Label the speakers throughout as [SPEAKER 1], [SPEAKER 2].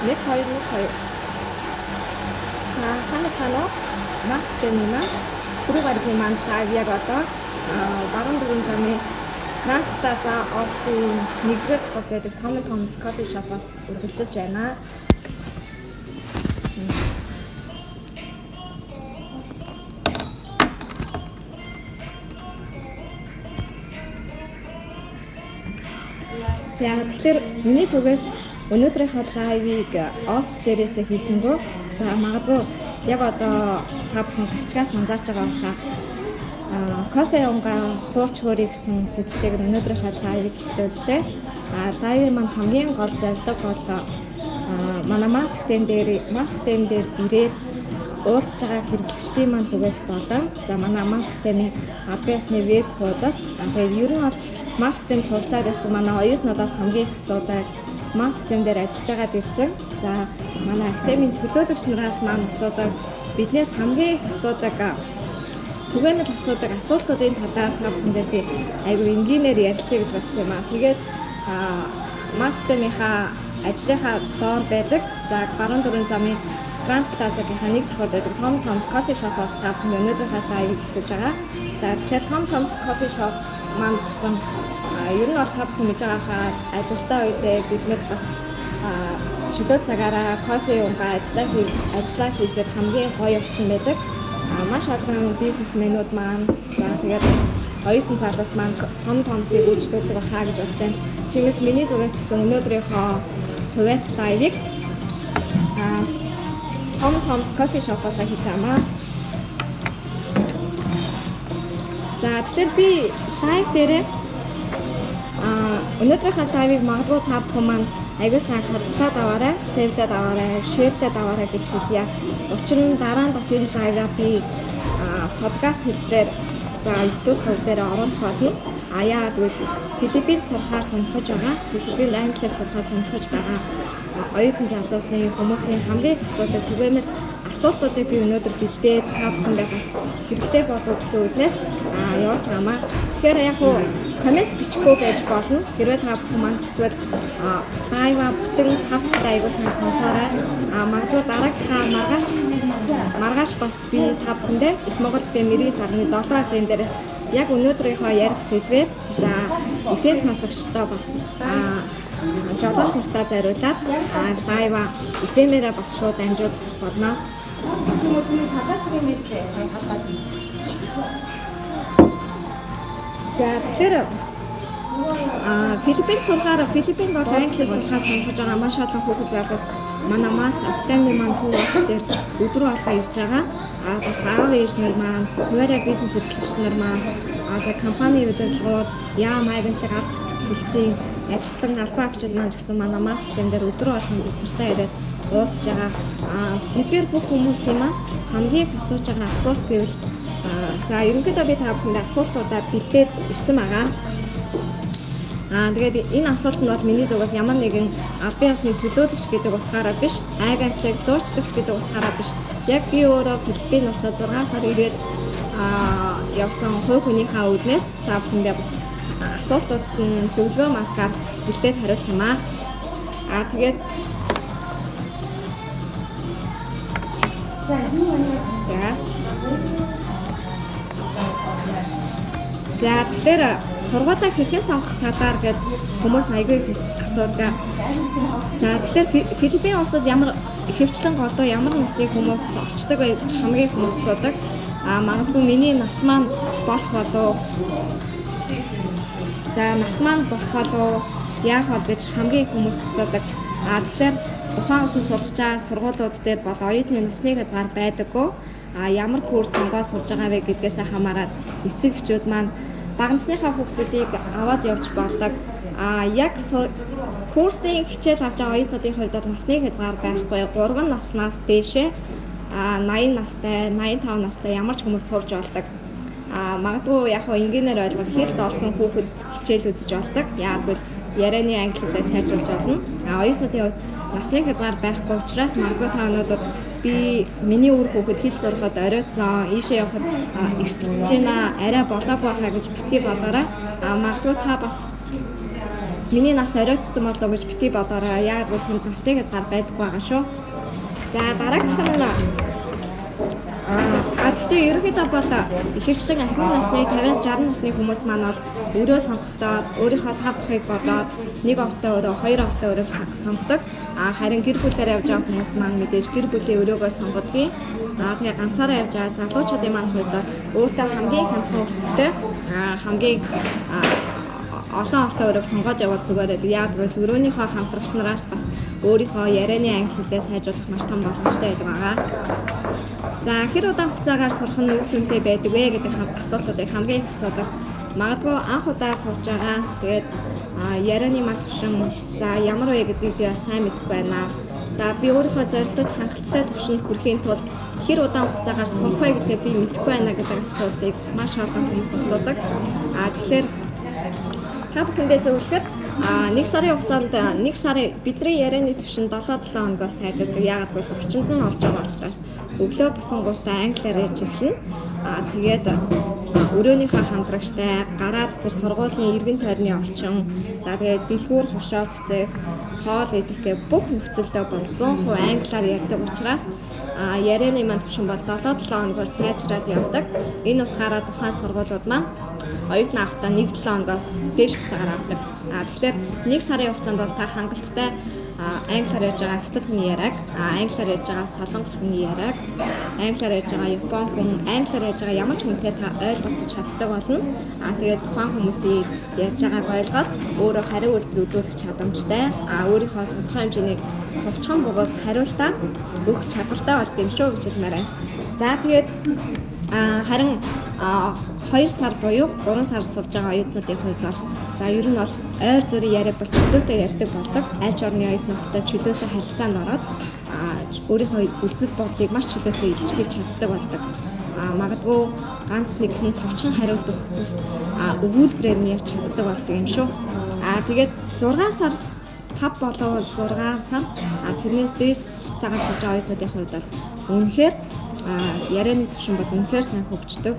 [SPEAKER 1] 1 2 1 2. За сайн уу? Масктэй юм аа. Түрүү гаргийн маань лайв яг одоо баруун дөрвөн замын Grand Plaza офисын 1-р тохиолд байдаг Tom's Coffee Shop-аас үргэлжлэж байна. За тэгэхээр миний зүгээс өнөөдрийнхөө лайвыг офис дээрээсээ хийсэнгөө за магадгүй яг одоо та бүхэн гарчгаас анзаарч байгаа баха. Кофе унгаа хуурч хөөрэй гэсэн сэдвээр өнөөдрийнхөө лайвыг эхлүүллээ. Лайвын маань хамгийн гол зорилго бол манай масктен дээр ирээд уулзж байгаа хэрэглэгчдийн маань зүгээс болон за манай масктений албан ёсны веб кодоос тэгээд ер нь бол масктен суралцаад ирсэн манай оюутнуудаас хамгийн их асуудаг масктен дээр ажиллаж байгаад ирсэн. За манай академийн төлөөлөгч нараас маань асуудаг биднээс хамгийн их асуудаг түгээмэл асуудаг асуултуудын талаар та бүхэндээ би айгүй энгийнээр ярилцъя гэж бодсон юм аа. Тэгээд масктенийхаа ажлынхаа доор байдаг. За баруун дөрвөн замын Grand Plaza-гийн 1 дахь байдаг Tom's Coffee Shop-аас та бүхэн өнөөдрийнхөө лайвыг эхлэж байгаа. За тэгэхээр Tom's Coffee Shop маань гэсэн ер нь бол та бүхэн мэдж байгаагаа ажилдаа үедээ бид нэг бас чөлөө цагаараа кофе унгаа ажиллаа хийхэд хамгийн гоё өвчин байдаг. Маш олон бизнесмэнүүд маань за тэгээд оюутан залуус маань Tom's-ыг үйлчлүүлдэг хаа гэж бодож байна. Тиймээс миний зүгээс ч гэсэн өнөөдрийнхөө хуваарт лайвыг Tom's Coffee Shop-аас хийж амаа. За тэгэхээр би лайв дээрээ өнөөдрийнхөө лайвыг магадгүй та бүхэн маань аягүй сайн хадгалаад аваарай, сейвлээд аваарай, шеэрлээд аваарай гэж хэлье. Учир нь дараа нь бас энэ лайваа би подкаст хэлбэрээр за YouTube сувг дээр оруулах болно. Яагаад гэвэл Филиппинд сурахаар сонирхож байгаа, Филиппинд англиар сурахаар сонирхож байгаа оюутан залуусын хүмүүсийн хамгийн асуудал түгээмэл асуултуудыг би өнөөдөр бэлдээд та бүхэндээ бас хэрэгтэй болов гэсэн үгнээс явуулж байгаамаа. Тэгэхээр яг хуу коммент бичихгүй байж болно. Хэрвээ та бүхэн маань эсвэл лайва бүтэн тавтай аягуулсан сонсоорой. Магадгүй дараагийнхаа маргааш бас би та бүхэндээ Их Монголын мэрийн сарны 7 дээрээс яг өнөөдрийнхөө ярих сэдвээр за эфир сонсогчдоо бас жолооч нартаа зориулаад лайва эфемээрээ бас шууд амжуулах болно.
[SPEAKER 2] Хүмүүний салаач юм биш үү? Салаад.
[SPEAKER 1] За тэгэхээр Филиппинд бол англиар сурахаар сонирхож байгаа маш олон хүүхэд залуус манамаас академи маань төв офс дээр өдрөө алга ирж байгаа. Бас аав ээж нар маань, хуваарай бизнес эрхлэгч нар маань, компани удирдлагууд, яам агентлаг ард хэлцийн ажилтан албан агчид маань гэсэн манамаас академи дээр өдрөө алга бидэртэй ирээд уулзж байгаа. Тэдгээр бүх хүмүүсийн маань хамгийн асууж байгаа асуулт гэвэл за ерөнхийдөө би та бүхэнд асуултуудаа бэлдээд ирсэн байгаа. Тэгээд энэ асуулт нь бол миний зүгээс ямар нэгэн албан ёсны төлөөлөгч гэдэг утгаараа биш, агентлаг зуучлагч гэдэг утгаараа биш. Яг би өөрөө Филиппинаас 6 сар ирээд явсан хувь хүнийхээ үүднээс та бүхэндээ бас асуултуудад нь зөвлөгөө маркаар бэлдээд хариулах юм аа. Тэгээд за тэгэхээр сургуулаа хэрхэн сонгох талаар гээд хүмүүс аягүй их асуудаг. За тэгэхээр Филиппин улсад ямар ихэвчлэн голдуу ямар насны хүмүүс очдог вэ гэж хамгийн хүмүүс асуудаг. Магадгүй миний нас маань болох болов. За нас маань болох болов яах вэ гэж хамгийн хүмүүс асуудаг. Тэгэхээр тухайн улсад сурч байгаа сургуулиуд дээр бол оюутны насны хязгаар байдаггүй. Ямар курс сонгоод сурж байгаа вэ гэдгээс хамаарат эцэг эхчүүд маань бага насныхаа хүүхдүүдийг аваад явж болдог. Яг курсын хичээл авч байгаа оюутнуудын хувьд бол насны хязгаар байхгүй. 3 наснаас дээшээ 80 настай, 85 настай ямар ч хүмүүс сурж болдог. Магадгүй яг хоо энгийнээр ойлгох хэд орсон хүүхэд хичээл үзэж болдог. Яг бол ярианы англиудаа сайжруулж болно. Оюутнуудын хувьд насны хязгаар байхгүй учраас магадгүй та өнөөдөр би миний үр хүүхэд хэл сурахад оройтсон, ийшээ явахад эртэлж байна, арай болоогүй хаа гэж битгий бодоорой. Магадгүй та бас миний нас оройтсон болов гэж бити бодорой. Яг л тэнд насны хязгаар байдаггүй байгаа шүү. За дараагийнх нь гэхдээ ерөнхийдөө бол ихэвчлэн ахмад насны 50-60 насны хүмүүс маань бол өрөө сонгохдоо өөрийнхөө 5 дахыг бодоод нэг ортой өрөө, 2 ортой өрөөг сонгодог. Харин гэр бүлээр явж байгаа хүмүүс маань мэдээж гэр бүлийн өрөөгөө сонгодгийг. Тэгээ ганцаараа явж байгаа залуучуудын маань хувьд өөртөө хамгийн хямдхан өртөгтэй хамгийн олон ортой өрөөг сонгоод явбал зүгээр байдаг. Яг л өрөөнийхөө хамтрагч нараас бас өөрийнхөө ярианы англи хэлээ сайжруулах маш том боломжтой байдаг байгаа. За хэр удаан хугацаагаар сурах нь үр дүнтэй байдаг вэ гэдэг асуултуудыг хамгийн их асуудаг. Магадгүй анх удаа сурж байгаа. Тэгээд ярианы мат төвшин за ямар вэ гэдгийг би сайн мэдэхгүй байна. За би өөрийнхөө зорилтод хангалттай төвшөнд хүрэхийн тулд хэр удаан хугацаагаар сурах вэ гэдгийг би мэдэхгүй байна гэдэг асуултыг маш олон хүмүүс асуудаг. Тэгэхээр та бүхэндээ зөвлөхөд 1 сарын хугацаанд 1 сарын бидний ярианы төвшин 7-7 хоногоос сайжирдаг. Яагаад гэвэл орчинд нь орж байгаа учраас өглөө босонгуудаа англиар ярьж эхэлнэ. Тэгээд өрөөнийхөө хамтрагчтай гараад тэр сургуулийн эргэн тойрны орчин за тэгээд дэлгүүр хошоо гэсэх хоол идэх гэх бүх нөхцөлдөө бол 100% англиар ярьдаг учраас ярианы маань төвшин бол 7-7 хоногоор сайжраад явдаг. Энэ утгаараа тухайн сургуулиуд маань оюутны авахтаа 1-7 хоногоос дээш хугацаагаар авдаг. Тэгэхээр 1 сарын хугацаанд бол та хангалттай англиар ярьж байгаа хятад хүний яриаг, англиар ярьж байгаа солонгос хүний яриаг, англиар ярьж байгаа япон хүн, англиар ярьж байгаа ямар ч хүнтэй та ойлгож чаддаг болно. Тэгээд тухайн хүмүүсийн ярьж байгааг ойлгоод өөрөө хариу үйлдэл үзүүлэх чадамжтай, өөрийнхөө тодорхой хэмжээний товчхон бөгөөд хариултаа өгөх чадвартай болт юм шүү гэж хэлмээр байна. За тэгээд харин 2 сар буюу 3 сар сурж байгаа оюутнуудын хувьд бол за ер нь бол ойр зүрийн яриа бол чөлөөтэй ярьдаг болдог. Аль ч орны оюутнуудтай чөлөөтэй харилцаанд ороод өөрийнхөө үзэл бодлыг маш чөлөөтэй илэрхийлж чаддаг болдог. Магадгүй ганц нэгэн товчхон хариулт өгөхөөс өгүүлбэрээр нь ярьж чаддаг болдог юм шүү. Тэгээд 6 сар 5 болов 6 сар тэрнээс дээш хугацаагаар сурж байгаа оюутнуудын хувьд бол үнэхээр ярианы төвшин бол үнэхээр сайн хөгждөг.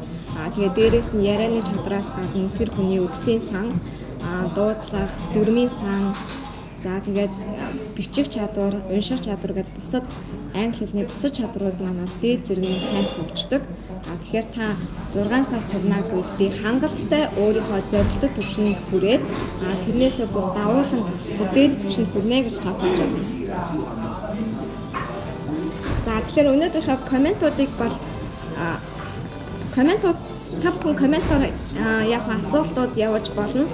[SPEAKER 1] Тэгээд дээрээс нь ярианы чадраас гадна тэр хүний үгсийн сан, дуудлага, дүрмийн сан, за тэгээд бичих чадвар, унших чадвар гэдэг бусад англи хэлний бусад чадрууд маань дээд зэргийн сайн хөгждөг. Тэгэхээр та 6 сар сурна гэвэл би хангалттай өөрийнхөө зорилттой төвшөнд хүрээд тэрнээсээ бүр давуулан дээд төвшөнд хүрнэ гэж тооцоолж байна. За тэгэхээр өнөөдрийнхөө комментуудыг бол комментууд та бүхэн комментоор яг асуултууд явуулж болно.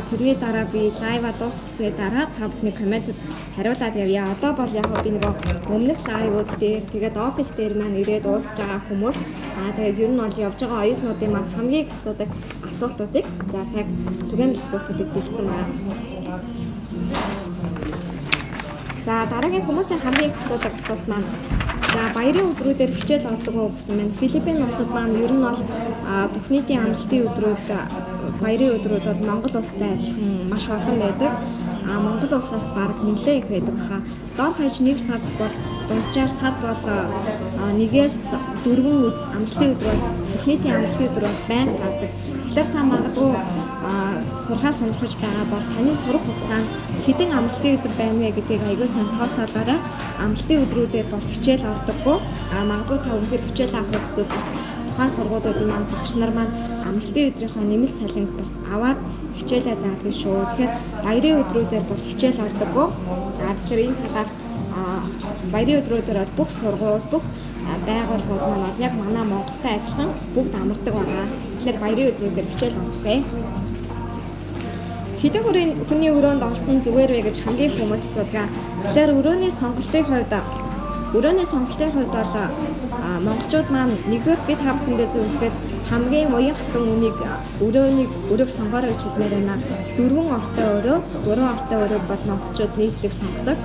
[SPEAKER 1] Тэрний дараа би лайва дуусгасны дараа та бүхний комментэд хариулаад явъя. Одоо бол яг би нөгөө өмнөх лайвууд дээр тэгээд офис дээр маань ирээд уулзж байгаа хүмүүс тэгээд ер нь бол явж байгаа оюутнуудын маань хамгийн асуудаг асуултуудыг за яг түгээмэл асуултуудыг бэлдсэн байна. За дараагийн хүмүүсийн хамгийн их асуудаг асуулт маань за баярын өдрүүдээр хичээл ордог уу гэсэн байна. Филиппин улсад маань ер нь бол бүх нийтийн амралтын өдрүүд баярын өдрүүд бол Монгол улстай адилхан маш олон байдаг. Монгол улсаас бараг нэлээд их байдаг хаа. Доор хаяж 1 сард бол дунджаар сард бол 1-ээс 4 амралтын өдөр бүх нийтийн амралтын өдөр бол байнга гардаг. Тэгэхээр та магадгүй сурхаа сонирхож байгаа бол таны сурах хугацаанд хэдэн амралтын өдөр байна вэ гэдгийг аягүй сайн тооцоолоорой. Амралтын өдрүүдэд бол хичээл ордоггүй. Магадгүй та өнөхөр хичээл авах гэсэн бас тухайн сургуулиудын маань багш нар маань амралтын өдрийнхөө нэмэлт цалинг бас аваад хичээлээ заадаггүй шүү. Тэгэхээр баярын өдрүүдээр бол хичээл ордоггүй. Тэгэхээр энэ талаар баярын өдрүүдээр бол бүх сургууль, бүх байгууллагууд маань яг манай Монголтай адилхан бүгд амардаг байгаа. Тэгэхээр баярын өдрүүдээр хичээл ордоггүй. Хэдэн хүний өрөөнд олсон зүгээр вэ гэж хамгийн хүмүүс асуудаг. Тэгэхээр өрөөний сонголтын хувьд бол монголчууд маань нэгдүгээр би та бүхэндээ зөвлөхөд хамгийн уян хатан өрөөг сонгоорой гэж хэлмээр байна. 4 ортой өрөө, 4 ортой өрөөг бол монголчууд нийтлэг сонгодог.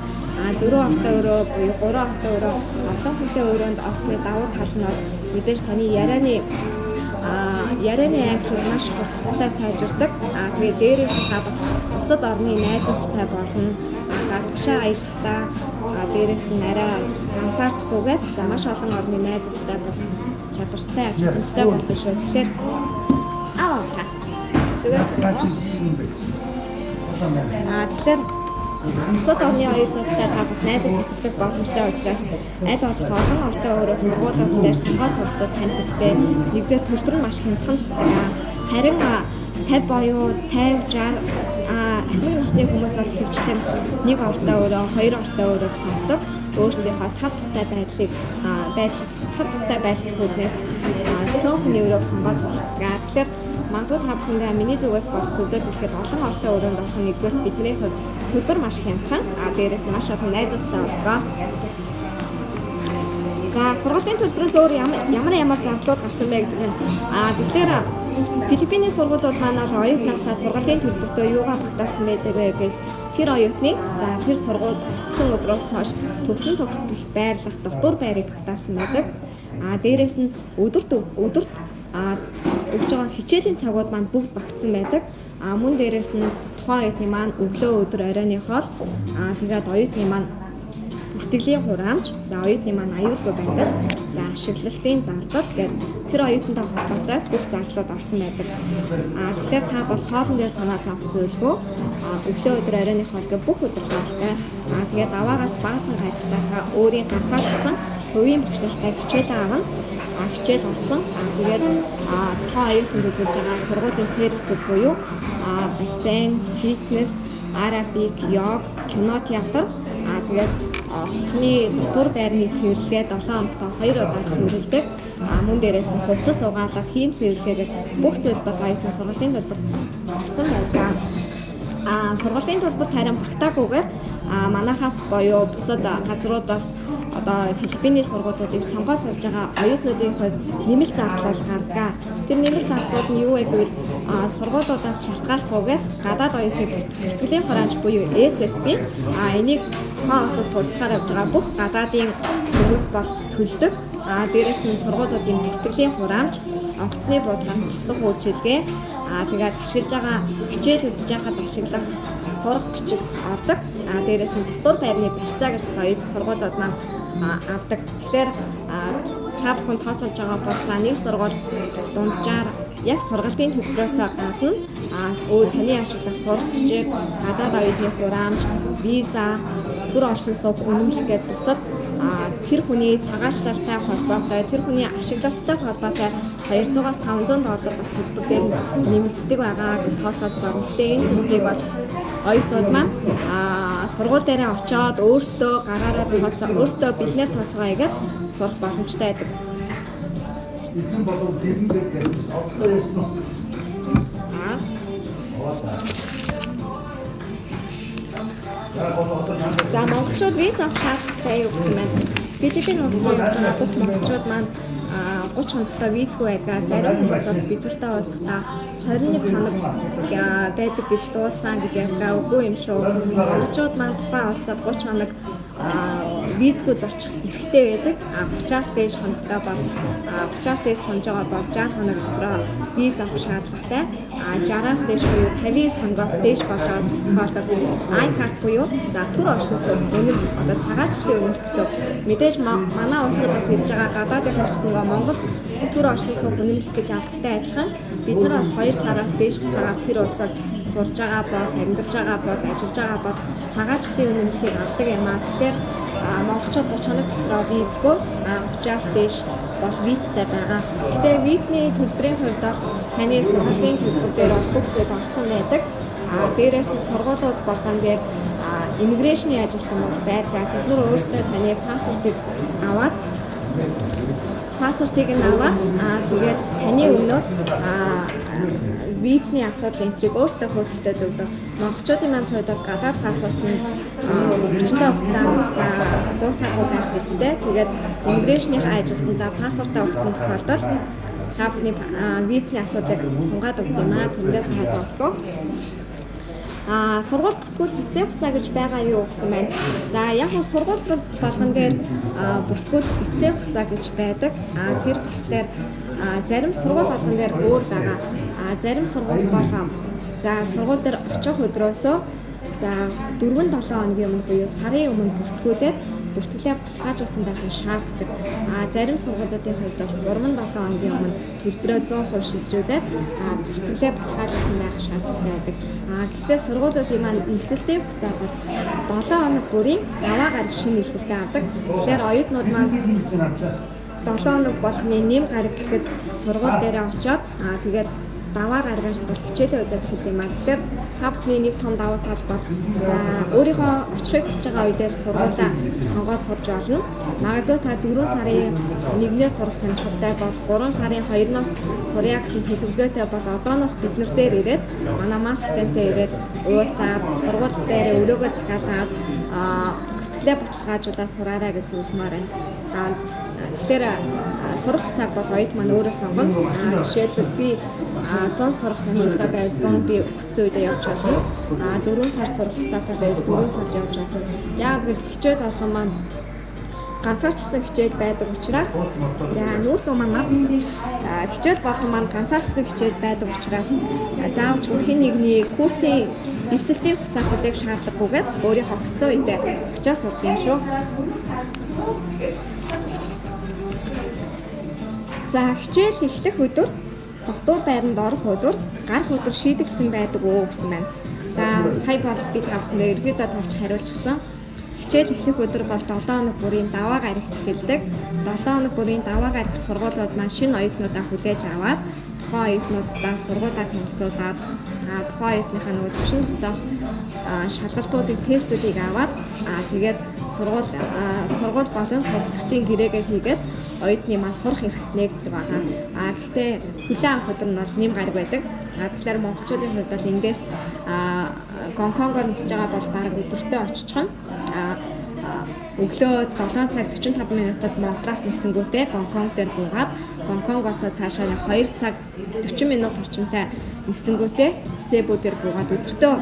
[SPEAKER 1] 4 ортой өрөө буюу 3 ортой өрөө олон хүнтэй өрөөнд орсны давуу тал нь мэдээж таны ярианы англи маш хурцтай сайжирдаг. Тэгээд дээрээс та бас бусад орны найзуудтай болно. Гадагшаа аялахдаа дээрээс нь арай ганцаардахгүйгээр за маш олон орны найзуудтай бол чадвартай, чадамжтай болдог шүү. Тэгэхээр Тэгэхээр бусад орны оюутнуудтай та бас найзыг татдаг боломжтой учраас аль болох олон ортой өөрөөр сургуулиуд дээр сонгоод суралцах тань хэрэгтэй. Нэгдүгээр төлбөр нь маш хямдхан тусдаг. Харин 50 буюу 50 60 ахмад насны хүмүүс бол хөвчлэн нэг ортой өөрөө, хоёр ортой өөрөө сонгодог. Өөрсдийнхөө тав тухтай байдлыг үүднээс цөөхний өрөөг сонгоод суралцдаг. Тэгэхээр магадгүй та бүхэндээ миний зүгээс болцоодөд ихэд олон ортой өрөөнд орох нэгдүгээр бидний хувьд төлбөр маш хямдхан, дээрээс нь маш олон найзуудтай болдог. За сургуулийн төлбөрөөс өөр ямар зардалууд гарсан бэ гэдэг нь тэгэхээр Филиппиний сургуулиуд маань бол оюутнасаа сургуулийн төлбөртөө юугаар багтаасан байдаг вэ гэж тэр оюутны тэр сургууль очсон өдрөөс хойш төгсөн төгсдөл байрлах дотор байрыг багтаасан байдаг. Дээрээс нь өдөрт өгж байгаа хичээлийн цагууд маань бүгд багтсан байдаг. Мөн дээрээс нь тухайн оюутны маань өглөө өдөр оройны хоол тэгээд оюутны маань бүртгэлийн хураамж, оюутны маань аюулгүй байдаг, ашиглалтын зардал гэдэг тэр оюутантай холбоотой бүх зарлууд орсон байдаг. Тэгэхээр та бол хоолн дээр санаа зовх зүйлгүй өглөө өдөр оройны хоол гэх бүх өдөр хоолтой. Тэгээд аваагаас баасан гайхалтай та өөрийн ганцаарчсан хувийн багштай хичээл аавна. Хичээл олсон. Тэгээд тухайн оюутанд үзүүлж байгаа сургуулийн сервисүүд буюу бассейн, фитнес, арабик, йог, кино, театр тэгээд хотны дотор байрны цэвэрлэгээ 7 хоногт 2 удаа цэвэрлэдэг. Мөн дээрээс нь хувцас угаалга, хийм цэвэрлэгээ бүх зүйл бол оюутны сургуулийн төлбөрт багтсан байдаг. Сургуулийн төлбөрт харин багтаагүйгээр манайхаас буюу бусад газруудаас одоо Филиппиний сургуулиудыг сонгоод сурж байгаа оюутнуудын хувьд нэмэлт зардал гардаг. Тэр нэмэлт зардлууд нь юу вэ гэвэл сургуулиудаас шалтгааллахгүйгээр гадаад оюутны бүртгэлийн хураамж буюу SSB энийг тухайн улсад суралцахаар явж байгаа бүх гадаадын хүмүүс бол төлдөг. Дээрээс нь сургуулиудын бүртгэлийн хураамж, онгоцны буудлаас тосох үйлчилгээ, тэгээд ашиглаж байгаа хичээл үзэж байхад ашиглах сурах бичиг ордог. Дээрээс нь дотор байрны барьцаа гэж оюутны сургуулиуд маань авдаг. Тэгэхээр та бүхэн тооцоолж байгаа бол нэг сургууль дунджаар яг сургалтын төлбөрөөс гадна таны ашиглах сурах бичиг, гадаад оюутны хураамж, виза, төр оршин суух үнэмлэх гэдэг бусад тэр хүний цагаачлалтай холбоотой, тэр хүний ашиглалттай холбоотой $200-аас $500 бас төлбөр дээр нэмэгддэг байгаа гэж тооцоод байна. Гэхдээ энэ төлбөрийг бол оюутнууд маань сургууль дээрээ очиод өөрсдөө гараараа өөрсдөө бэлнээр тооцоогоо хийгээд сурах боломжтой байдаг. За монголчууд виз авах шаардлагатай юу гэсэн байна. Филиппин улс руу явж байгаа бүх монголчууд маань 30 хоногтой визгүй байдаг. Зарим хүмүүс бол бидэртэй уулзахдаа 21 хоног байдаг гэж дуулсан гэж ярьдаг. Үгүй юм шүү. Монголчууд маань тухайн улсад 30 хоног визгүй зорчих эрхтэй байдаг. 30-аас дээш хоногтой бол 30-аас дээш хонож байгаа бол 60 хоног дотроо виз авах шаардлагатай. 60-аас дээш буюу 59 хоногоос дээш болж байгаа тохиолдолд I-card буюу төр оршин суух үнэлт одоо цагаачлалын үнэлт гэсэн. Мэдээж манай улсад бас ирж байгаа гадаадын ч гэсэн Монгол төр оршин суух үнэлт гэж авдагтай адилхан бид нар бас 2 сараас дээш хугацаагаар тэр улсад сурж байгаа бол, амьдарч байгаа бол, ажиллаж байгаа бол цагаачлалын үнэлтийг авдаг юм аа. Тэгэхээр монголчууд 30 хоног дотроо визгүй 30-аас дээш бол визтэй байгаа. Гэхдээ визний төлбөрийн хувьд бол таны сургуулийн төлбөр дээр бол бүх зүйл олцсон байдаг. Дээрээс нь сургуулиуд болгон дээр иммиграшны ажилтан бол байдаг. Бид нар өөрсдөө таны паспортыг аваад тэгээд таны өмнөөс визний асуудлын энтриг өөрсдөө хөөцөлдөд өгдөг. Монголчуудын маань хувьд бол гадаад паспорт нь 30 хугацаанд дуусаагүй байх хэрэгтэй. Тэгээд иммиграшны ажилтнаа паспортаа өгсөн тохиолдолд та бүхний визний асуудлыг сунгаад өгдөг юм аа. Тэрнээс хаалцахгүй. Сургууль бүртгүүл хэцээ хугацаа гэж байгаа юу гэсэн байна. За яг нь сургууль болгон дээр бүртгүүл хэцээ хугацаа гэж байдаг. Тэр болохоор зарим сургууль болгон дээр өөр байгаа. Зарим сургууль бол сургууль дээр очих өдрөөсөө 4-7 хоногийн өмнө буюу сарын өмнө бүртгүүлээд бүртгэлээ баталгаажуулсан байхыг шаарддаг. Зарим сургуулиудын хувьд бол 3-7 хоногийн өмнө төлбөрөө 100% шилжүүлээд бүртгэлээ баталгаажуулсан байх шаардлагатай байдаг. Гэхдээ сургуулиудын маань нисэлтийн хугацаа бол 7 хоног бүрийн даваа гараг шинэ нисэлтээ авдаг. Тэгэхээр оюутнууд маань 7 хоног болгоны нэм гараг гэхэд сургууль дээрээ очиод тэгээд даваа гаргаас бол хичээлээ үзээд хэлэх юм аа. Тэгэхээр та бүхний нэг том давуу тал бол за өөрийнхөө очихыг хүсэж байгаа үедээ сургуулаа сонгоод сурж болно. Магадгүй та 4 сарын 1-ээс сурах сонирхолтой бол 3 сарын 2-оос сурья гэсэн төлөвлөгөөтэй бол одооноос бид нар дээр ирээд манай масктэнтэй ирээд уулзаад сургууль дээр өрөөгөө захиалаад бүртгэлээ баталгаажуулаад сураарай гэж зөвлөмөр байна. Тэгэхээр сурах цаг бол оюут маань өөрөө сонгоно. Жишээлбэл би 100 сурах сонирхолтой байвал 100 би өссөн үедээ явж болно. 4 сар сурах хугацаатай байвал 4 сар явж болно. Яг л хичээл болгон маань ганцаарчсан хичээл байдаг учраас за нүүлгөө маань хичээл болгон маань ганцаарчсан хичээл байдаг учраас заавч хин нэгний курсын нисэлтийн хугацаа хүлээх шаардлагагүйгээр өөрийнхөө өссөн үедээ очиж сурдаг юм шүү. За хичээл эхлэх өдөр доктор байранд орох өдөр гарах өдөр шийдэгдсэн байдаг уу гэсэн байна. За сая бол би та бүхэнд ерөөдөө товч хариулчихсан. Хичээл эхлэх өдөр бол 7 хоног бүрийн даваа гарагт эхэлдэг. 7 хоног бүрийн даваа гарагт сургуулиуд маань шинэ оюутнуудаа хүлээж аваад тухайн оюутнуудаа сургуулаа танилцуулаад тухайн оюутныхаа нөгөө төвшин тогтоох шалгалтуудыг тестүүдийг аваад тэгээд сургууль болон суралцагчийн гэрээгээ хийгээд оюутны маань сурах эрх нээгддэг байгаа. Гэхдээ хүлээн авах өдөр нь бол нэм гараг байдаг. Тэгэхээр монголчуудын хувьд бол эндээс Гонконгоор нисэж байгаа бол бараг өдөртөө очихно. Өглөө 7 цаг 45 минутад Монголоос нисэн-гүүтээ Гонконг дээр буугаад Гонконгоос цаашаа 2 цаг 40 минут орчимтай нисэн-гүүтээ Себу дээр буугаад өдөртөө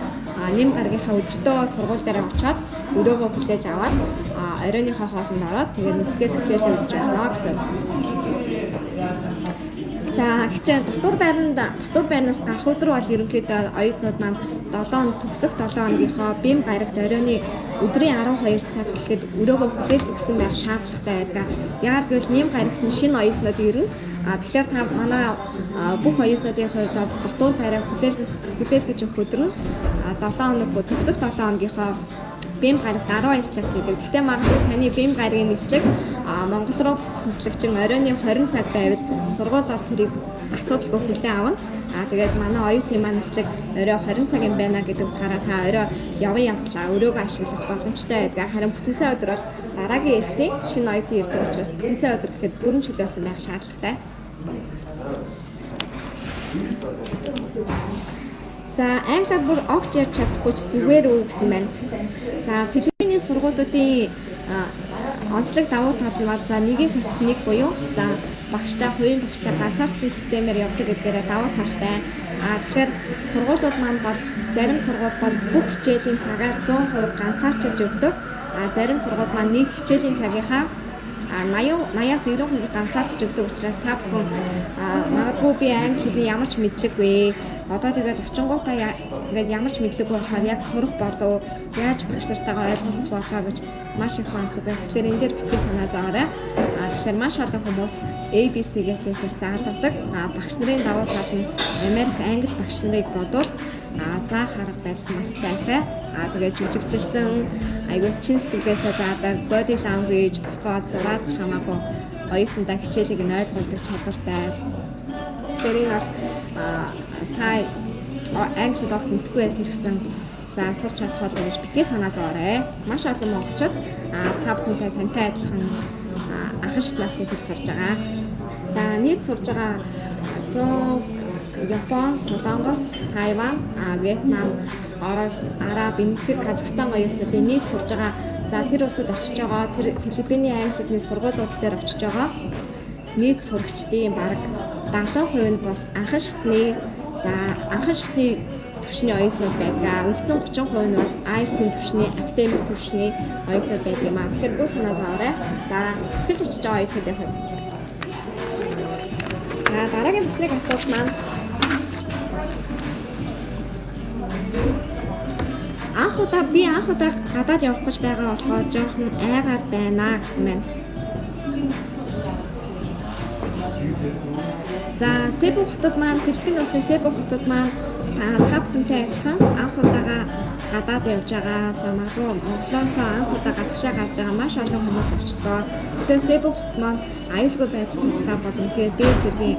[SPEAKER 1] нэм гарагийнхаа өдөртөө сургууль дээр очиод өрөөгөө хүлээж аваад оройныхоо хоолнд ороод тэгээд нүдгээс хичээлээ үзэж байна гэсэн. За хичээл дотор байрнаас гарах өдөр бол ерөнхийдөө оюутнууд маань 7 төгсөх 7 хоногийнхоо бим гарагт оройны өдрийн 12 цаг гэхэд өрөөгөө хүлээлт гэсэн байх шаардлагатай байдаг. Яг гэвэл нэм гарагт нь шинэ оюутнууд ирнэ. Тэгэхээр та манай бүх оюутнуудын хувьд бол дотор байраа хүлээлт гэж өгөх өдөр нь 7 хоног төгсөх 7 хоногийнхоо бим гарагт 12 цаг гэдэг. Гэхдээ магадгүй таны бим гарагийн нислэг Монгол руу буцах нислэг чинь оройны 20 цаг байвал сургуулиар тэрийг асуудалгүй хүлээн авна. Тэгээд манай оюутны маань нислэг орой 20 цаг юм байна гэдэг утгаараа та орой явтлаа өрөөгөө ашиглах боломжтой байдаг. Харин бүтэн сая өдөр бол дараагийн ээлжний шинэ оюутны ирдэг учраас бүтэн сая өдөр гэхэд бүрэн чөлөөсөн байх шаардлагатай. За англиар бүр огт ярьж чадахгүй ч зүгээр үү гэсэн байна. За Филиппиний сургуулиудын онцлог давуу тал нь бол за нэгийн хэрэгцээ нэг буюу за багштай хувийн багштай ганцаарчсан системээр явдаг гэдгээр давуу талтай. Тэгэхээр сургуулиуд маань бол зарим сургууль бол бүх хичээлийн цагаар 100% ганцаарчилж өгдөг. Зарим сургууль маань нэг хичээлийн цагийнхаа 80-аас 90% ганцаарч өгдөг учраас та бүхэн магадгүй би англи хэлний ямар ч мэдлэггүй. Одоо тэгээд очингуудаа ингээд ямар ч мэдлэг болохоор яг сурах болов яаж багш нартайгаа ойлголцох болоо гэж маш их асуудаг. Тэгэхээр энэ дээр битгий санаа зовоорой. Тэгэхээр маш олон хүмүүс ABC-гээс их заалгадаг. Багш нарын давуу тал нь Америк англи багш нарыг бодвол заах арга барил маш сайтай. Тэгээд жүжигчилсэн айгуус чин сэтгэлээсээ заадаг body language болохоор зураач хамаагүй оюутнуудаа хичээлийг нь ойлгуулдаг чадвартай. Тэгэхээр энэ бол та англи огт мэдгүй байсан ч гэсэн за сурч чадах болов гэж битгий санаа зовоорой. Маш олон монголчууд та бүхэнтэй тантай адилхан анхан шат насны хэл сурж байгаа. За нийт сурж байгаа 100 Япон, Солонгос, Тайван, Вьетнам, Орос, Араб, Индик, Казахстан оюутнуудын нийт сурж байгаа. За тэр улсад очиж байгаа, тэр Филиппиний англи хэлний сургуулиуд дээр очиж байгаа нийт сурагчдын бараг 70% нь бол анхан шатны түвшний оюутнууд байдаг. Үлдсэн 30% нь бол IELTS-ийн түвшний, академик түвшний оюутнууд байдаг юм аа. Тэгэхээр бүх санаа зовоорой. За хэлж очиж байгаа оюутнуудын хувьд. За дараагийн бүснийг асуулт маань анх би анх удаа гадаад явах гэж байгаа болохоор жоохон айгаад байна гэсэн мэн. За Себу хотод маань Филиппин улсын Себу хотод маань та бүхэнтэй адилхан анх удаага гадаад явж байгаа. За магадгүй Монголоос анх удаа гадагшаа гарч байгаа маш олон хүмүүс очтоо. Тэгэхээр Себу хот маань аюулгүй байдалтай бол үнэхээр дээд зэргийн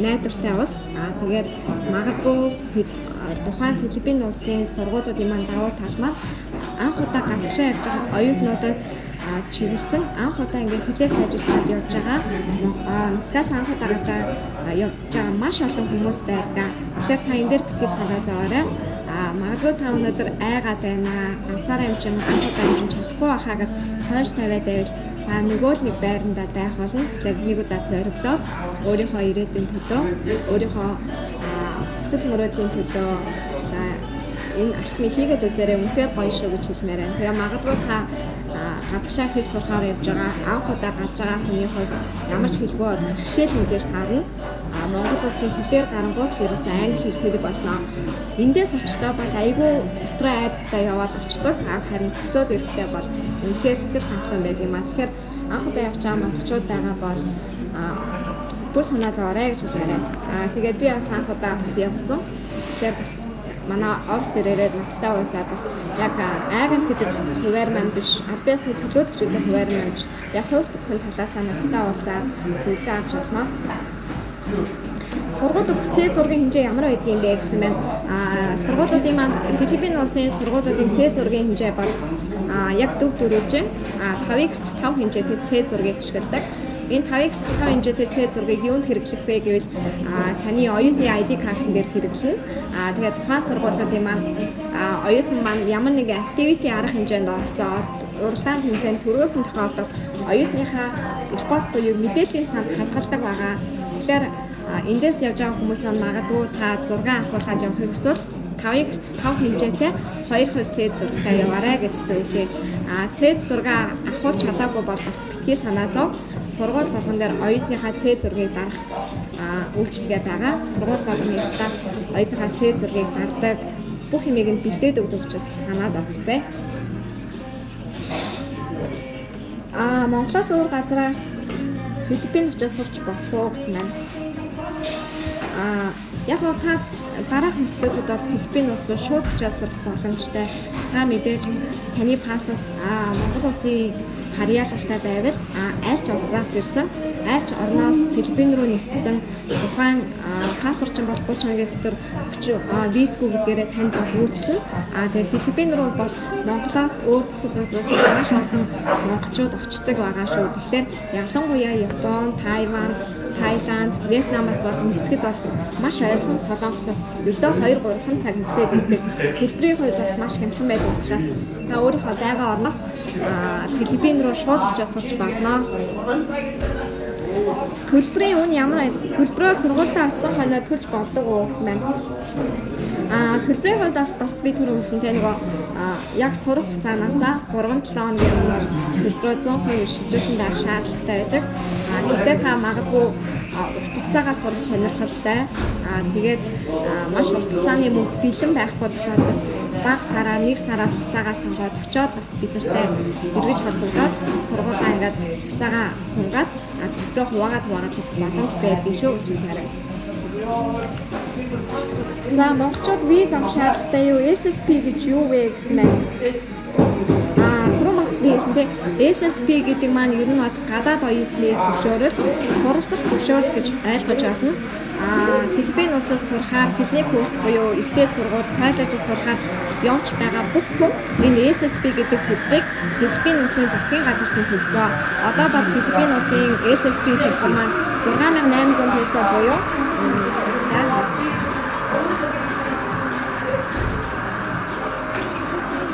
[SPEAKER 1] найдвартай ус. Тэгээд магадгүй тухайн Филиппин улсын сургуулиудын маань давуу тал маань анх удаа гадагшаа явж байгаа оюутнуудад чиглэсэн анх удаа ингээд хилээ сайжруулах явж байгаа. Нутгаас анх удаа гарч явж байгаа маш олон хүмүүс байдаг. Тэгэхээр та энэ дээр битгий санаа зовоорой. Магадгүй та өнөөдөр айгаад байна. Ганцаараа юм чинь анх удаа юм чинь чадахгүй байхаа гэж хойш тавиад байвал нөгөө л нэг байрандаа байх болно. Тэгэхээр нэг удаа зориглоо өөрийнхөө ирээдүйн төлөө, өөрийнхөө хүсэл мөрөөдлийн төлөө за энэ алхмыг хийгээд үзээрэй. Үнэхээр гоё шүү гэж хэлмээр байна. Тэгээ магадгүй та гадагшаа хэл сурахаар явж байгаа анх удаа гарч байгаа хүний хувьд ямар ч хэлгүй жигшээл мэдээж таарна. Монгол улсын хэлээр гарангуут ерөөс англи хэл хэрэг болно. Эндээс очихдоо бол айгүй дотроо айцтай яваад очдог. Харин төсөөд ирэхдээ бол үнэхээр сэтгэл хангалуун байдаг юм аа. Тэгэхээр анх удаа явж байгаа монголчууд байгаа бол бүр санаа зовоорой гэж хэлмээр байна. Тэгээд би бас анх удаа бас явсан. Тэгэхээр бас манай офс дээр ирээд надтай уулзаад бас яг айган гэдэг хуваар маань биш, албасны төлөөд гэдэг хуваар маань биш. Яг хувь бүхэн талаас нь надтай уулзаад зөвлөгөө авч байна. Сургуулийн C зургийн хэмжээ ямар байдгийг юм бэ гэсэн байна. Сургуулиудын маань Филиппин улсын сургуулиудын C зургийн хэмжээ бол яг 4-4 5x5 хэмжээтэй C зургийг ашигладаг. Энэ 5x5 хэмжээтэй C зургийг юунд хэрэглэх вэ гэвэл таны оюутны ID картн дээр хэрэглэнэ. Тэгээд тухайн сургуулиудын маань оюутан маань ямар нэгэн activity арга хэмжээнд оролцоод уралдаан тэмцээнд төрөөсөн тохиолдолд оюутныхаа репорт буюу мэдээллийн санд хадгалдаг байгаа. Тэгэхээр эндээс явж байгаа хүмүүс маань магадгүй та 6 авахулаад явахыг хүсвэл 5x5 хэмжээтэй 2% C зургтай яваарай гэж зөвлөе. C зураг авах чадаагүй бол бас битгий санаа зов. Сургууль болгон дээр оюутныхаа C зургийг дарах үйлчилгээ байгаа. Сургууль болгоны стаф оюутныхаа C зургийг дардаг бүх юмыг нь бэлдээд өгдөг учраас санаа зовхгүй. Монголоос өөр газраас Филиппинд очиж сурч болох уу гэсэн байна. Яг та дараах институтад бол Филиппин улс руу шууд очиж сурах боломжтой. Та мэдээж таны пассворт Монгол улсын харьяалалтай байвал аль ч улсаас ирсэн, аль ч орноос Филиппин руу ниссэн тухайн пассворт чинь бол 30 хоногийн дотор визгүй гэдгээрээ танд бол үйлчлэн. Тэгээд Филиппин руу бол Монголоос өөр бусад улсаас маш олон монголчууд очдог байгаа шүү. Тэгэхээр ялангуяа Япон, Тайван, Таиланд, Вьетнамаас болон нисгэд бол маш ойрхон Солонгосоос ердөө 2-3 цаг нисээд ирдэг. Хэлбэрийн хувьд бас маш хямдхан байдаг учраас та өөрийнхөө байгаа орноос Филиппин руу шууд очиж сурч болно. Төлбөрийн үн ямар вэ? Төлбөрөө сургуультаа очсон хойноо төлж болдог уу гэсэн байна. Төлбөрийн хувьд бас би түрүү хэлсэнтэй нөгөө яг сурах хугацаанаас 3-7 хоногийн өмнө төлбөрөө 100% шилжүүлсэн байх шаардлагатай байдаг. Гэхдээ та магадгүй урт хугацаагаар сурах сонирхолтой. Тэгээд маш урт хугацааны мөнгө бэлэн байхгүй тохиолдолд бага сараар 1 сараар хугацаагаа сонгоод очиод бас бидэртэй эргэж холбогдоод сургуулаа ингээд хугацаагаа сунгаад төлбөрөө хуваагаад хийх боломж байдаг шүү гэж хэлмээр. За монголчууд виз авах шаардлагатай юу? SSP гэж юу вэ гэсэн байна. Түрүү бас хэлсэн тийм SSP гэдэг маань ер нь гадаад оюутны зөвшөөрөл, суралцах зөвшөөрөл гэж ойлгож байна. Филиппин улсаас сурахаар хэлний курс буюу ихтэй сургууль, коллежид сурахаар явж байгаа бүх хүн энэ SSP гэдэг төлбөрийг Филиппин улсын засгийн газартын төлбөрөө одоо бол Филиппин улсын SSP төлбөр маань 6800 песо буюу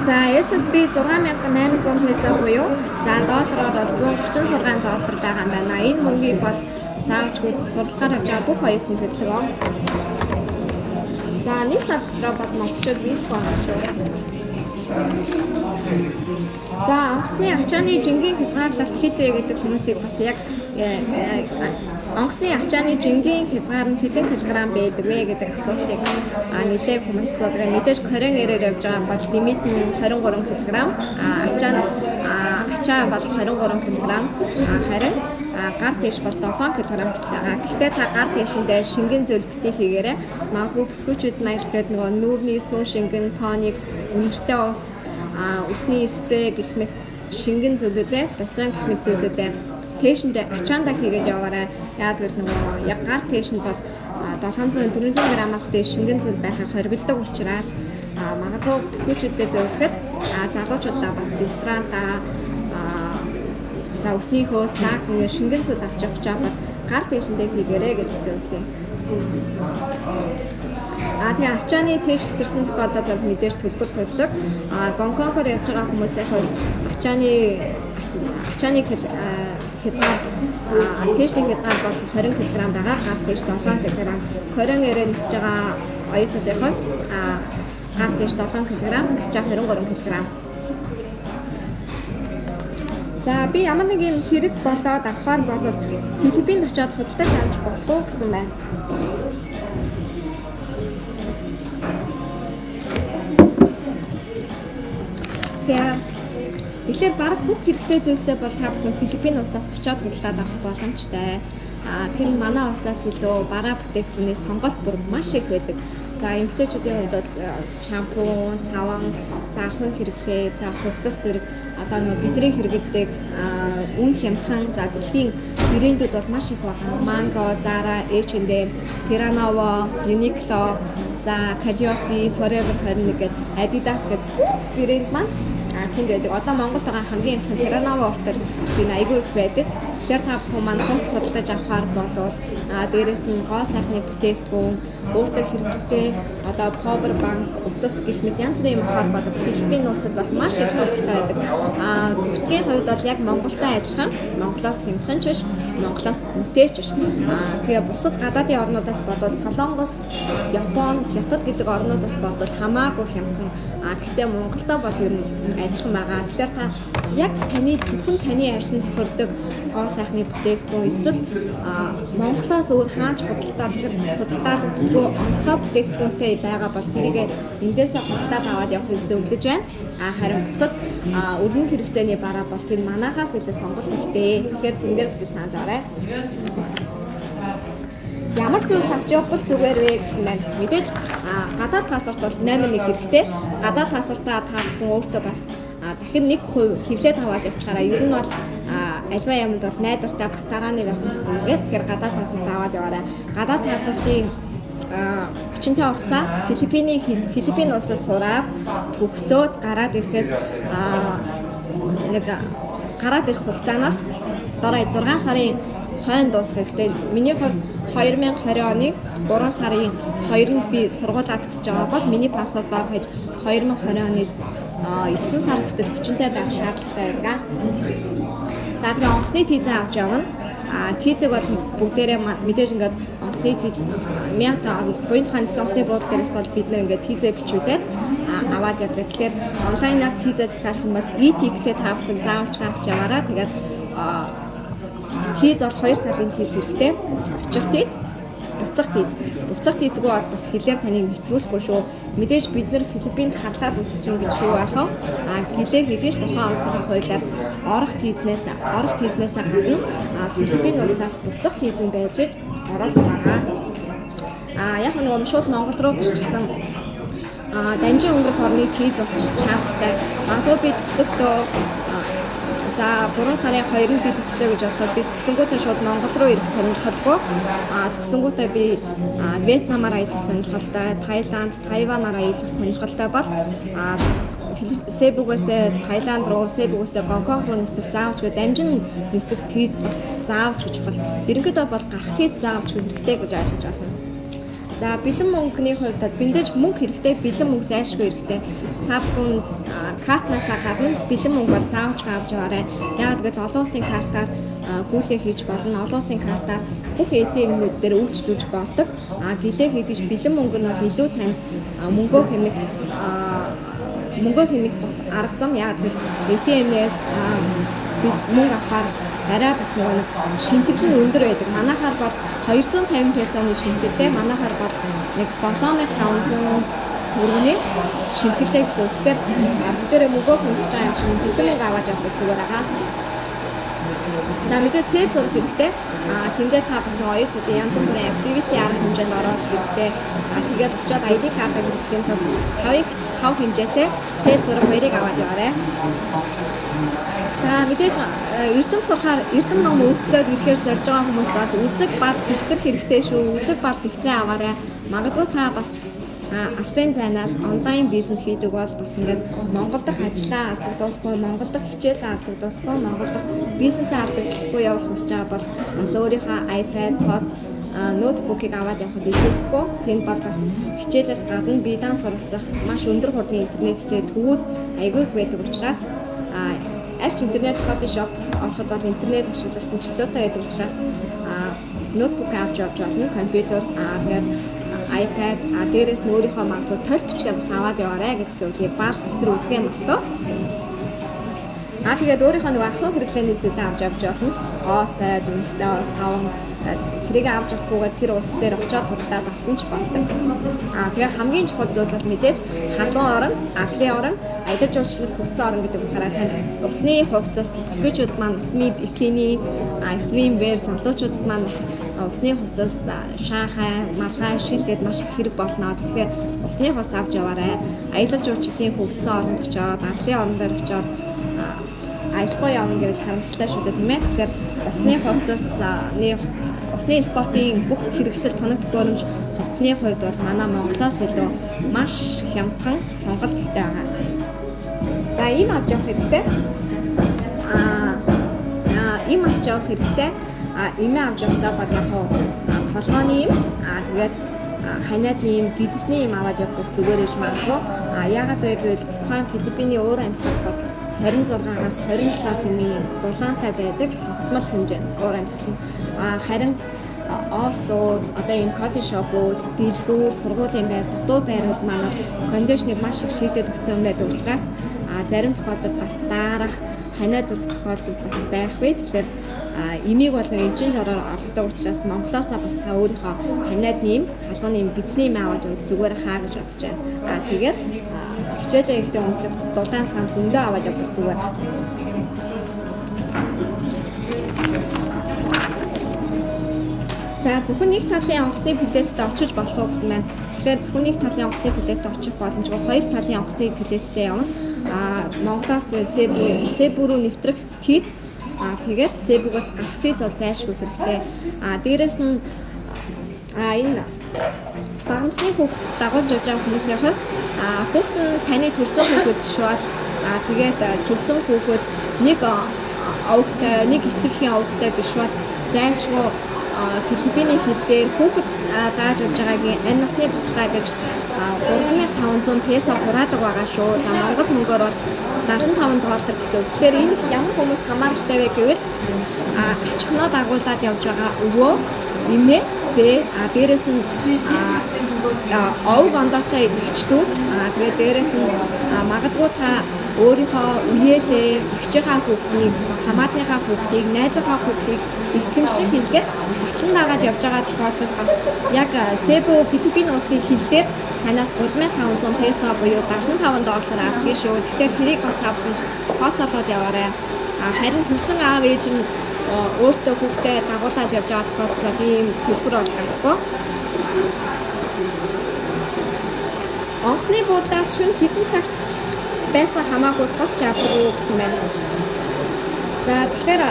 [SPEAKER 1] за SSP 6800 песо буюу за доллараар бол $136 байгаа юм байна. Энэ мөнгийг бол заавч суралцахаар авч байгаа бүх оюутан төлдөг. За нэг сар дотор бол монголчууд виз авах шүү. За онгоцны ачааны жингийн хязгаарлалт хэд вэ гэдэг хүмүүсийг бас яг онгоцны ачааны жингийн хязгаар нь хэдэн килограмм байдаг вэ гэдэг асуултыг нэлээд хүмүүс асуудаг. Мэдээж корен ирээр явж байгаа бол лимит нь 23 кг. Ачаа бол 23 кг. Харин гар тийш бол 7 кг байгаа. Гэхдээ та гар тийшэндээ шингэн зөвлөлт битгий хийгээрэй. Магадгүй бүсгүүчүүд маягт нөгөө нүүрний сүүн шингэн, тоник, нэртэй ус, усны спрей гэх мэт шингэн зөвлөлтөө, лосон гэх мэт зөвлөлтөө тийшэндээ ачаандаа хийгээд яваарай. Яг л нөгөө яг гар тийшэнд бол 700-400 граммаас дээш шингэн зөвлөлт байхыг хоригддог учраас магадгүй бүсгүүчүүдэд зөвлөхөд залуучуудаа бас дистранта за усны хөөс наг шингэн зүйл авч явах чамд гар тийшэндээ хийгээрэй гэж зөвлөе. Тэгээ ачааны тийш хэтэрсэн тохиолдолд бол мэдээж төлбөр төлдөг. Гонконгоор явж байгаа хүмүүсийн хувьд ачааны хязгаар тийшний хязгаар бол 20 кг байгаа. Гар тийш 7 кг. Корен ирээ нисэж байгаа оюутнуудын хувьд гар тийш 7 кг, ачаа 23 кг. За би ямар нэг юм хэрэг болоод авахар бол Филиппинд очиод худалдаж авч болох уу гэсэн байна. За тэгэхээр баг бүх хэрэгтэй зүйлсээ бол та бүхэн Филиппин улсаас очиод худалдаад авах боломжтой. Тэр манай улсаас илүү бараа бүтээгдэхүүний сонголт бүр маш их байдаг. За эмэгтэйчүүдийн хувьд бол шампунь, саван, за ахын хэрэглээ, за хувцас зэрэг одоо нөгөө бидний хэрэглэдэг үн хямдхан за дэлхийн брэндүүд бол маш их байгаа. Mango, Zara, H&M, Terranova, Uniqlo, за Calliope, Forever 21 гэдэг Adidas гэдэг брэнд маань тэнд байдаг. Одоо Монголд байгаа хамгийн ихэнх Terranova уртал энэ айгүй их байдаг. Тэгэхээр та бүхэн маань хус худалдаж авахар болов дээрээс нь гоо сайхны бүтээгдэхүүн өөртөө хэрэгтэй одоо power bank утас гэх мэт янз бүрийн авахар болов Филиппин улсад бол маш их сонголттой байдаг. Бүртгэхийн хувьд бол яг Монголтай адилхан Монголоос хямдхан ч биш, Монголоос үнэтэй ч биш. Тэгээ бусад гадаадын орнуудаас бодвол Солонгос, Япон, Хятад гэдэг орнуудаас бодвол хамаагүй хямдхан. Гэхдээ Монголтой бол ер нь адилхан байгаа. Тэгэхээр та яг зөвхөн таны арьсан тохирдог гоо сайхны бүтээгдэхүүн эсвэл Монголоос өөр хаач худалдаалагддаггүй онцгой бүтээгдэхүүнтэй байгаа бол тэрийг эндээсээ худалдаад аваад явахыг зөвлөж байна. Харин бусад өргөн хэрэгцээний бараа бол тэр манахаас илүү сонголт ихтэй. Тэгэхээр тэн дээр битээ санаарай. Ямар зүйлс авч явбал зүгээр вэ гэсэн байна. Мэдээж гадаад паспорт бол 8.1 хэрэгтэй. Гадаад паспортаа та бүхэн өөртөө бас дахин 1% хэвлээд аваад явчихаараа ер нь бол альва юмд бол найдвартай батарааны байх хэрэгтэй. Тэгэхээр гадаад паспорт аваад яваарай. Гадаад паспортын хүчинтэй хугацаа Филиппин улсаас сураад төгсөөд гараад ирэхээс гараад ирэх хугацаанаас дараа 6 сарын хойно дуусах хэрэгтэй. Миний хувьд 2020 оны 3 сарын 2-нд би сургуулаа төгсөж байгаа бол миний паспортоор хэж 2020 оны 9 сар хүртэл хүчинтэй байх шаардлагатай байдаг. За тэгээ онгоцны виза авч явна. Визэг бол бүгдээрээ мэдээж ингээд онгоцны виз 1000 тонн буйн хааны онгоцны буудлын дээрээс бол бид нэг ингээд визэ бичүүлээд аваад явдаг. Тэгэхээр онлайнаар виза захиалсан бол e-ticket та бүхэн заавалж авч яваарай. Тэгээд виз бол хоёр талын виз хэрэгтэй. Очих виз, буцах виз. Буцах визгүй бол бас хэлээр таны нэвтрүүлэхгүй шүү. Мэдээж бид нэр Филиппинд харлаад үзчихнэ гэж юу байх вэ? Хэлээр хэлж тухайн улсын хуулиар орох визнээс гадна Филиппин улсаас буцах виз нь байж орох байгаа. Яг нөгөө шууд Монгол руу гэрчихсэн дамжин өнгөрөх орны виз бас шаардлагатай. Магадгүй бид төсөктөө за 3 сарын 2-нд би төгслөө гэж бодоход би төгсөнгүүтээ шууд Монгол руу ирэх сонирхолгүй. Төгсөнгүүтээ би Вьетнамаар аялах сонирхолтой, Таиланд, Тайванаар аялах сонирхолтой бол Себүгээс Таиланд руу, Себүгээс Гонконг руу нисэх заавчгүй дамжин нисэх виз бас заавч гэж бол. Ерөнхийдөө бол гарах виз заавч хэрэгтэй гэж ойлгож байна. За бэлэн мөнгөний хувьд биндэж мөнгө хэрэгтэй, бэлэн мөнгө зайлшгүй хэрэгтэй. Та бүхэн картнасаа гадна бэлэн мөнгө бол заавч авч яваарай. Яг гэвэл олон улсын картаар гүйлгээ хийж болно. Олон улсын картаар бүх ATM-нүүд дээр үйлчлүүлж болдог. Гэлээ хийдэж бэлэн мөнгө нь бол илүү танд мөнгөө хэмнэх бас арга зам. Яг гэвэл ATM-нээс мөнгө авахаар арай бас нэг шимтгэл нь өндөр байдаг. Манайхаар бол 250 песоны шимтгэлтэй, манайхаар бол нэг 7500 төгрөгийн шимтгэлтэй гэсэн үг. Тэгэхээр бүгдээрээ мөнгөө хөнгөж байгаа юм чинь төлөмөг аваад явах зүгээр байгаа. За мэдээ цэц зураг хэрэгтэй. Тэндээ та бас нэг оюутнуудын янз бүрийн activity арга хэмжээнд ороод хэрэгтэй. Тэгээд очиод ID картыг хийх тул 5 хэмжээтэй цэц зураг хоёрыг аваад яваарай. За мэдээж эрдэм сурахаар эрдэм ном өвдлөөд ирэхээр зорж байгаа хүмүүс бол үзэг баг дэвтэр хэрэгтэй шүү. Үзэг баг дэвтрээ аваарай. Магадгүй та бас алсын зайнаас онлайн бизнес хийдэг бол бас ингээд Монгол дахь ажлаа алдагдуулахгүй, Монгол дахь хичээлээ алдагдуулахгүй, Монгол дахь бизнесээ алдагдуулахгүй явах хүсэж байгаа бол бас өөрийнхөө iPad, pod, ноутбукийг аваад явахд илүүдэхгүй. Тэнд бол бас хичээлээс гадна биедан суралцах маш өндөр хурдны интернеттэй төвүүд аягүй их байдаг учраас аль ч интернет кофе шоп ороход бол интернет ашиглалтын чөлөөтэй байдаг учраас ноутбук авч явж болно, компьютер, тэгээд iPad, дээрээс нь өөрийнхөө магадгүй толь бичгээ бас аваад яваарай гэсэн үг. Баг дэвтэр үзгээ магадгүй. Тэгээд өөрийнхөө нэг ахуй хэрэглээний зүйлээ авч явж болно. Оосай, дүнхтэй, савн тэрийг авч явахгүйгээр тэр улс дээр очиод худалдаад авсан ч болдог. Тэгээ хамгийн чухал зүйл бол мэдээж халуун орон, арлын орон, аялал жуулчлал хүчсэн орон гэдэг утгаараа тань усны хувцас, бүсгүйчүүд маань усны бикини, swimwear, залуучуудад маань усны хувцас, шаахай, малгай, шилгээд маш их хэрэг болно. Тэгэхээр усны хувцас авч яваарай. Аялал жуулчлалын хүчсэн оронд очиод, арлын орон дээр очиод аялахгүй явна гэж харамсалтай шүү дээ, тийм ээ. Тэгэхээр усны хувцас, усны спортын бүх хэрэгсэл тоног төхөөрөмж хувцсны хувьд бол манай Монголоос илүү маш хямдхан сонголт ихтэй байгаа. За ийм авч явах хэрэгтэй. Ийм авч явах хэрэгтэй. Имээ авч явахдаа бол яг толгойн юм, тэгээд ханиадны юм, гидсний юм аваад явах зүгээр гэж магадгүй. Яагаад вэ гэвэл тухайн Филиппиний өөр амьсгал бол 26-аас 27 хэмээн дулаантай байдаг тогтмол хэмжээнд уур амьсгал нь. Харин офсууд, одоо ийм кофе шопууд, дэлгүүр, сургуулийн байр, дотоод байрууд маань кондишныг маш их шийдээд өгсөн байдаг учраас зарим тохиолдолд бас дарах, ханиад өргөх тохиолдол бас байх вэ. Тэгэхээр имийг бол нэг эмчин шороор олгодог учраас Монголоосоо бас та өөрийнхөө ханиад нэм, халууны нэм, гидсний нэм аваад зүгээр хаа гэж бодож байна. Тэгээд хичээлээ ихтэй хүмүүсийг дулаан цам зөндөө аваад явах зүгээр. За зөвхөн нэг талын онгоцны плеттэй очиж болох уу гэсэн маань. Тэгэхээр зөвхөн нэг талын онгоцны плеттэй очих боломжгүй, хоёр талын онгоцны плеттэй явна. Монголоос Себу руу нэвтрэх тийз, тэгээд Себугаас гарах тийз бол зайлшгүй хэрэгтэй. Дээрээс нь энэ багцны хүүхд дагуулж явж байгаа хүмүүс яхаа хүүхд нь таны төрсөн хүүхэд биш бол тэгээд төрсөн хүүхэд нэг овогтой, нэг эцэгхийн овогтой биш бол зайлшгүй Филиппиний хэл дээр хүүхэд дааж явж байгаагийн ань насны баталгаа гэж 3500 песо хураадаг байгаа шүү. За Монгол мөнгөөр бол $75 гэсэн. Тэгэхээр энэ ямар хүмүүс хамааралтай вэ гэвэл ачхноо дагуулад явж байгаа өвөө, эмээ, зээ, дээрээс нь овг ондоотой ихч дүүс, тэгээд дээрээс нь магадгүй та өөрийнхөө үеэлээ, ихчийнхаа хүүхдийг, хамаатныхаа хүүхдийг, найзынхаа хүүхдийг итгэмжлэг хэлгээд батлан дагаад явж байгаа тохиолдолд бас яг Себу Филиппин улсын хэл дээр танаас 3500 песо буюу $75 авах шүү. Тэгэхээр тэрийг бас та бүхэн тооцоолоод яваарай. Харин төрсөн аав ээж нь өөрсдөө хүүхдээ дагуулад явж байгаа тохиолдолд ийм төлбөр бол гарахгүй. Онгоцны буудлаас шөнө хэдэн цагт байсан хамаагүй тосч авдаг уу гэсэн байна. За тэгэхээр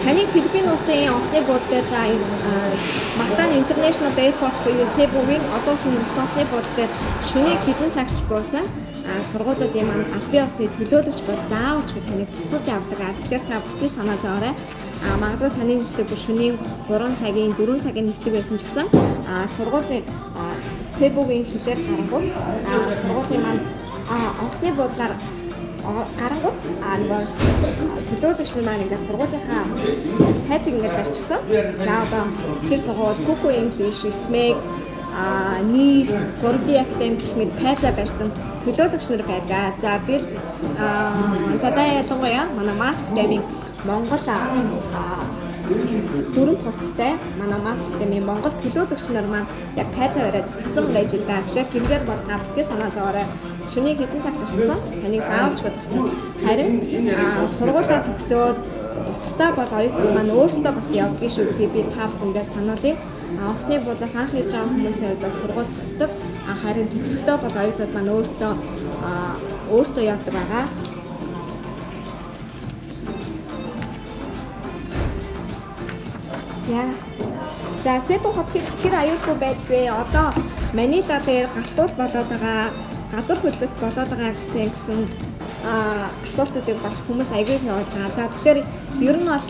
[SPEAKER 1] таныг Филиппин улсын онгоцны буудлын дээр за Матан International Airport буюу Себугийн олон улсын онгоцны буудлын дээр шөнийн хэдэн цагт буусан сургуулиудын маань аль бие усны төлөөлөгч бол заавч таныг тусаж авдаг. Тэгэхээр та бүтэн санаа зовоорой. Магадгүй таны нислэг шөнийн 3 цагийн 4 цагийн нислэг байсан ч гэсэн сургуулийн Себугийн хэлээр гарангуй сургуулийн маань онгоцны буудлаар гарангуй нөгөө төлөөлөгч нар маань ингээд сургуулийнхаа хайцыг ингээд барьчихсан. За одоо тэр сургууль Kuku English, SMEC, NIS, 3D Academy гэх мэт пайзаа барьсан төлөөлөгч нар байдаг. За тэр за ялангуяа манай Mass Academy Монгол дөрөв хувцастай манай Mask Academy Монгол төлөөлөгч нар маань яг тайзан бариад зогссон байж байгаа. Тэгэхээр тэндээр бол та бүхэн санаа зовоорой. Шөнийн хэдэн цагт очсон? Таныг заавалж бодсон. Харин сургуулаа төгсөөд буцалтаа бол оюутнууд маань өөрсдөө бас явдгийг шүү гэдгийг би та бүхэндээ сануулъя. Онгоцны буудлаас анх хийж байгаа хүмүүсийн хувьд бол сургууль төгсдөг. Харин төгсөхдөө бол оюутнууд маань өөрсдөө явдаг байгаа. За Cebu хот хэр аюулгүй байдгүй. Одоо Манила дээр галтуул болоод байгаа, газар хөдлөлт болоод байгаа гэсэн асуултуудыг бас хүмүүс аягүй их явуулж байгаа. За тэгэхээр ер нь бол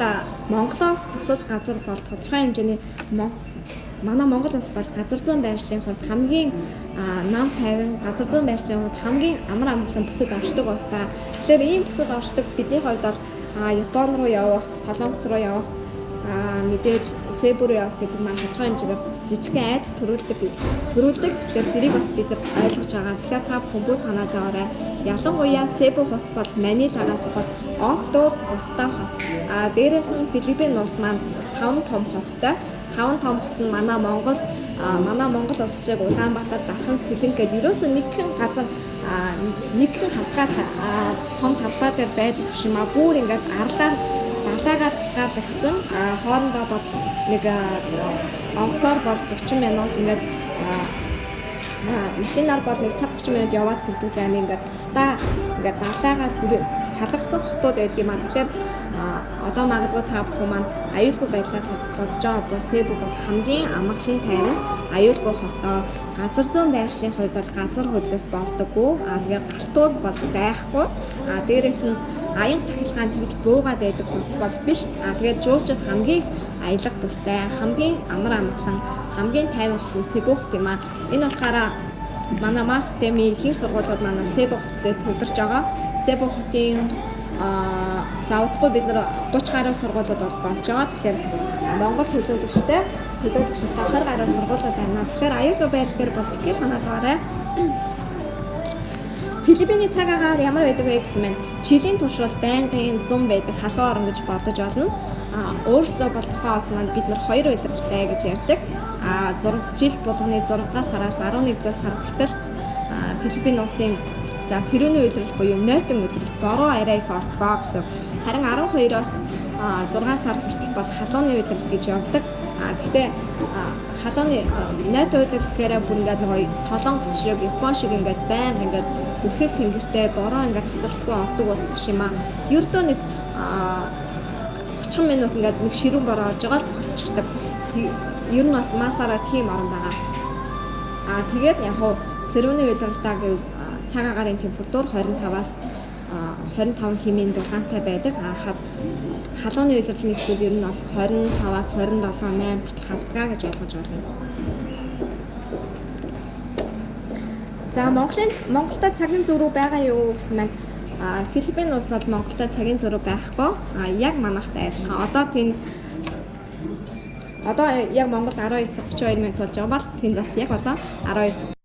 [SPEAKER 1] Монголоос бусад газар бол тодорхой хэмжээний манай Монгол улс бол газар зүйн байршлын хувьд хамгийн нам тайван, газар зүйн байршлын хувьд хамгийн амар амгалан бүсэд оршдог улсаа. Тэгэхээр ийм бүсэд оршдог бидний хувьд бол Япон руу явах, Солонгос руу явах, мэдээж Cebu руу явах гэдэг маань тодорхой хэмжээгээр жижигхэн айдас төрүүлдэг. Тэгэхээр тэрийг бас бид нар ойлгож байгаа. Тэгэхээр та бүхэн санаа зовоорой. Ялангуяа Cebu хот бол Манилагаас бол огтур тусдаа хот. Дээрээс нь Филиппин улс маань 5 том хоттой. 5 том хот нь манай Монгол улс шиг Улаанбаатар, Дархан, Сэлэнг гэдэг ерөөсөө нэгэн газар нэгэн хавтгай том талбай дээр байдаг биш юм аа. Бүр ингээд далайгаар тусгаарлагдсан. Хоорондоо бол нэг онгоцоор бол 40 минут ингээд машинаар бол нэг цаг 30 минут яваад хүрдэг зайны ингээд тусдаа ингээд далайгаар салгацсан хотууд байдаг юм аа. Тэгэхээр одоо магадгүй та бүхэн маань аюулгүй байдлаар бодож байгаа бол Cebu бол хамгийн амгалан тайван аюулгүй хотоо. Газар зүйн байршлын хувьд бол газар хөдлөлт болдоггүй. Тэгэхээр галтуул бол байхгүй. Дээрээс нь аян цахилгаан тэгж буугаад байдаг хот бол биш. Тэгээд жуулчид хамгийн аялах дуртай, хамгийн амар амгалан, хамгийн тайван хот нь Cebu хот юм аа. Энэ утгаараа манай Mask Academy ихэнх сургуулиуд манай Cebu хотод төвлөрж байгаа. Cebu хотын заавалгүй бид нар 30 гаруй сургуулиуд бол болж байгаа. Тэгэхээр Монгол төлөөлөгчтэй 20 гаруй сургуулиуд байна. Тэгэхээр аюулгүй байдал дээр бол битгий санаа зовоорой. Филиппиний цаг агаар ямар байдаг вэ гэсэн мэн Чилийн туршрал байнгын 100 байдаг халуун орн гэж бодож болно. Өөрөөсөө бол тухайн улс маань бид нар 2 улиралтай гэж ярьдаг. Жил болгоны 6 сараас 11-р сар хүртэл Филиппин улсын сэрүүний улирал буюу нойтон улирал бороо арай их орхоо гэсэн. Харин 12-оос 6 сар хүртэл бол халууны улирал гэж явдаг. Гэхдээ халууны нойтон улирал гэхээр бүр ингээд нэг Солонгос шиг, Япон шиг ингээд байнга ингээд бүрхэг тэнгэртэй бороо ингээд тасалтгүй ордог улс биш юм аа. Ердөө нэг 30 минут ингээд нэг ширүүн бороо орж байгаа л зогсчихдаг. Ер нь бол масаараа тийм орн байгаа. Тэгээд яг хуу сэрүүний улиралдаа гэвэл цаг агаарын температур 25-аас 25 хэмээн дулаантай байдаг. Халууны улирлын гэхэд ер нь бол 25-аас 27, 8 хүртэл хавдгаа гэж ойлгож байна. За Монголда цагийн зөрүү байгаа юу гэсэн маань Филиппин улс бол Монголда цагийн зөрүү байхгүй. Яг манайхтай адилхан. Одоо яг Монгол 19:32 минут болж байгаа бол тэнд бас яг одоо 19